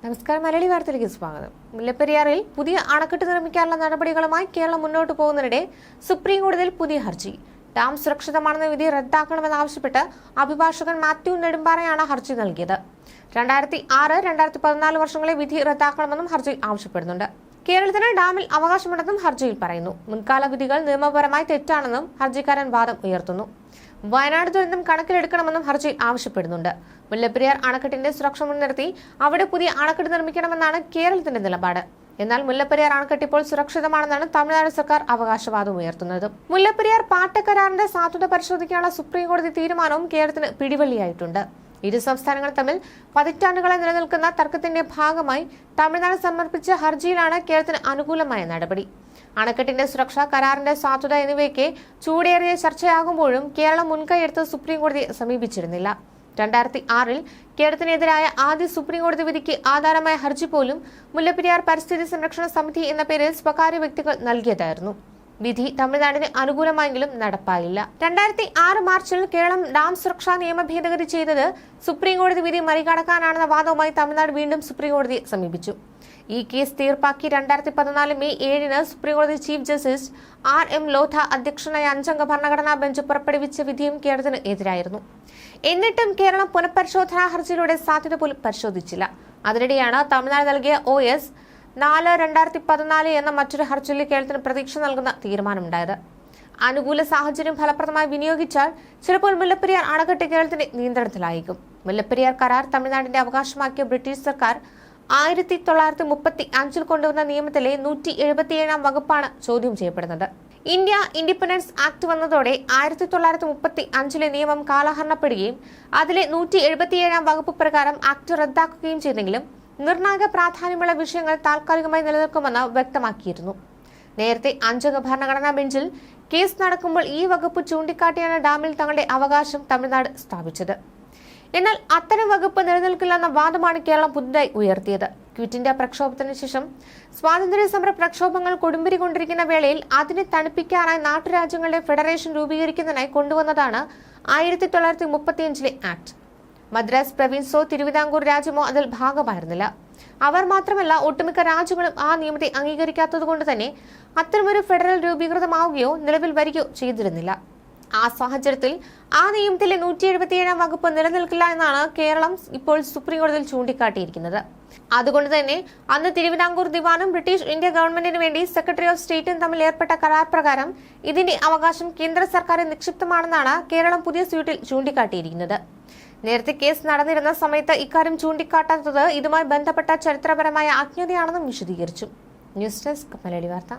നമസ്കാരം. മലയാളി വാർത്തയിലേക്ക് സ്വാഗതം. മുല്ലപ്പെരിയാറിൽ പുതിയ അണക്കെട്ട് നിർമ്മിക്കാനുള്ള നടപടികളുമായി കേരളം മുന്നോട്ട് പോകുന്നതിനിടെ സുപ്രീം കോടതിയിൽ പുതിയ ഹർജി. ഡാം സുരക്ഷിതമാണെന്ന വിധി റദ്ദാക്കണമെന്നാവശ്യപ്പെട്ട് അഭിഭാഷകൻ മാത്യു നെടുമ്പാറയാണ് ഹർജി നൽകിയത്. 2006-2014 വർഷങ്ങളിലെ വിധി റദ്ദാക്കണമെന്നും ഹർജിയിൽ ആവശ്യപ്പെടുന്നുണ്ട്. കേരളത്തിന് ഡാമിൽ അവകാശമുണ്ടെന്നും ഹർജിയിൽ പറയുന്നു. മുൻകാല വിധികൾ നിയമപരമായി തെറ്റാണെന്നും ഹർജിക്കാരൻ വാദം ഉയർത്തുന്നു. വയനാട് ദുരന്തം കണക്കിലെടുക്കണമെന്നും ഹർജിയിൽ ആവശ്യപ്പെടുന്നുണ്ട്. മുല്ലപ്പെരിയാർ അണക്കെട്ടിന്റെ സുരക്ഷ മുൻനിർത്തി അവിടെ പുതിയ അണക്കെട്ട് നിർമ്മിക്കണമെന്നാണ് കേരളത്തിന്റെ നിലപാട്. എന്നാൽ മുല്ലപ്പെരിയാർ അണക്കെട്ട് ഇപ്പോൾ സുരക്ഷിതമാണെന്നാണ് തമിഴ്നാട് സർക്കാർ അവകാശവാദം ഉയർത്തുന്നത്. മുല്ലപ്പെരിയാർ പാട്ടക്കരാറിന്റെ സാധുത പരിശോധിക്കാനുള്ള സുപ്രീം കോടതി തീരുമാനവും കേരളത്തിന് പിടിവള്ളിയായിട്ടുണ്ട്. ഇരു സംസ്ഥാനങ്ങൾ തമ്മിൽ പതിറ്റാണ്ടുകളെ നിലനിൽക്കുന്ന തർക്കത്തിന്റെ ഭാഗമായി തമിഴ്നാട് സമർപ്പിച്ച ഹർജിയിലാണ് കേരളത്തിന് അനുകൂലമായ നടപടി. അണക്കെട്ടിന്റെ സുരക്ഷ, കരാറിന്റെ സാധുത എന്നിവയ്ക്ക് ചൂടേറിയ ചർച്ചയാകുമ്പോഴും കേരളം മുൻകൈയെടുത്ത് സുപ്രീം കോടതിയെ സമീപിച്ചിരുന്നില്ല. 2006-ൽ കേരളത്തിനെതിരായ ആദ്യ സുപ്രീം കോടതി വിധിക്ക് ആധാരമായ ഹർജി പോലും മുല്ലപ്പെരിയാർ പരിസ്ഥിതി സംരക്ഷണ സമിതി എന്ന പേരിൽ സ്വകാര്യ വ്യക്തികൾ നൽകിയതായിരുന്നു. വിധി തമിഴ്നാടിന് അനുകൂലമായെങ്കിലും നടപ്പായില്ല. 2006 മാർച്ചിൽ കേരളം ഡാം സുരക്ഷാ നിയമ ഭേദഗതി ചെയ്തത് സുപ്രീം കോടതി വിധി മറികടക്കാനാണെന്ന വാദവുമായി തമിഴ്നാട് വീണ്ടും സുപ്രീം കോടതിയെ സമീപിച്ചു. ഈ കേസ് തീർപ്പാക്കി 2014 മെയ് 7-ന് സുപ്രീം കോടതി ചീഫ് ജസ്റ്റിസ് R.M. ലോഥ അധ്യക്ഷനായ 5-അംഗ ഭരണഘടനാ ബെഞ്ച് പുറപ്പെടുവിച്ച വിധിയും കേരളത്തിന് എതിരായിരുന്നു. എന്നിട്ടും കേരളം പുനഃപരിശോധനാ ഹർജിയിലൂടെ സാധ്യത പോലും പരിശോധിച്ചില്ല. അതിനിടെയാണ് തമിഴ്നാട് നൽകിയ OS 4/2014 എന്ന മറ്റൊരു ഹർജിയിൽ കേരളത്തിന് പ്രതീക്ഷ നൽകുന്ന തീരുമാനമുണ്ടായത്. അനുകൂല സാഹചര്യം ഫലപ്രദമായി വിനിയോഗിച്ചാൽ ചിലപ്പോൾ മുല്ലപ്പെരിയാർ അണക്കെട്ട് കേരളത്തിന്റെ നിയന്ത്രണത്തിലായിരിക്കും. മുല്ലപ്പെരിയാർ കരാർ തമിഴ്നാടിന്റെ അവകാശമാക്കിയ ബ്രിട്ടീഷ് സർക്കാർ 1935-ൽ കൊണ്ടുവന്ന നിയമത്തിലെ 177-ാം വകുപ്പാണ് ചോദ്യം ചെയ്യപ്പെടുന്നത്. ഇന്ത്യ ഇൻഡിപെൻഡൻസ് ആക്ട് വന്നതോടെ 1935-ലെ നിയമം കാലഹരണപ്പെടുകയും അതിലെ 177-ാം വകുപ്പ് പ്രകാരം ആക്ട് റദ്ദാക്കുകയും ചെയ്തെങ്കിലും നിർണായക പ്രാധാന്യമുള്ള വിഷയങ്ങൾ താൽക്കാലികമായി നിലനിൽക്കുമെന്ന് വ്യക്തമാക്കിയിരുന്നു. നേരത്തെ 5-അംഗ ഭരണഘടനാ ബെഞ്ചിൽ കേസ് നടക്കുമ്പോൾ ഈ വകുപ്പ് ചൂണ്ടിക്കാട്ടിയാണ് ഡാമിൽ തങ്ങളുടെ അവകാശം തമിഴ്നാട് സ്ഥാപിച്ചത്. എന്നാൽ അത്തരം വകുപ്പ് നിലനിൽക്കില്ലെന്ന വാദമാണ് കേരളം പുതുതായി ഉയർത്തിയത്. ക്വിറ്റ് ഇന്ത്യ പ്രക്ഷോഭത്തിന് ശേഷം സ്വാതന്ത്ര്യ സമര പ്രക്ഷോഭങ്ങൾ കൊടുമ്പിരി കൊണ്ടിരിക്കുന്ന വേളയിൽ അതിനെ തണുപ്പിക്കാനായി നാട്ടുരാജ്യങ്ങളുടെ ഫെഡറേഷൻ രൂപീകരിക്കുന്നതിനായി കൊണ്ടുവന്നതാണ് 1935-ലെ ആക്ട്. മദ്രാസ് പ്രൊവിൻസോ തിരുവിതാംകൂർ രാജ്യമോ അതിൽ ഭാഗമായിരുന്നില്ല. അവർ മാത്രമല്ല, ഒട്ടുമിക്ക രാജ്യങ്ങളും ആ നിയമത്തെ അംഗീകരിക്കാത്തതുകൊണ്ട് തന്നെ അത്തരമൊരു ഫെഡറൽ രൂപീകൃതമാവുകയോ നിലവിൽ വരികയോ ചെയ്തിരുന്നില്ല. ആ സാഹചര്യത്തിൽ ആ നിയമത്തിലെ 177-ാം വകുപ്പ് നിലനിൽക്കില്ല എന്നാണ് കേരളം ഇപ്പോൾ സുപ്രീം കോടതിയിൽ ചൂണ്ടിക്കാട്ടിയിരിക്കുന്നത്. അതുകൊണ്ട് തന്നെ അന്ന് തിരുവിതാംകൂർ ദിവാനും ബ്രിട്ടീഷ് ഇന്ത്യ ഗവൺമെന്റിന് വേണ്ടി സെക്രട്ടറി ഓഫ് സ്റ്റേറ്റും തമ്മിൽ ഏർപ്പെട്ട കരാർ പ്രകാരം ഇതിന്റെ അവകാശം കേന്ദ്ര സർക്കാരിൽ നിക്ഷിപ്തമാണെന്നാണ് കേരളം പുതിയ സ്യൂട്ടിൽ ചൂണ്ടിക്കാട്ടിയിരിക്കുന്നത്. നേരത്തെ കേസ് നടന്നിരുന്ന സമയത്ത് ഇക്കാര്യം ചൂണ്ടിക്കാട്ടാത്തത് ഇതുമായി ബന്ധപ്പെട്ട ചരിത്രപരമായ അജ്ഞതയാണെന്നും വിശദീകരിച്ചു. ന്യൂസ് ഡെസ്ക് മലയാളി വാർത്ത.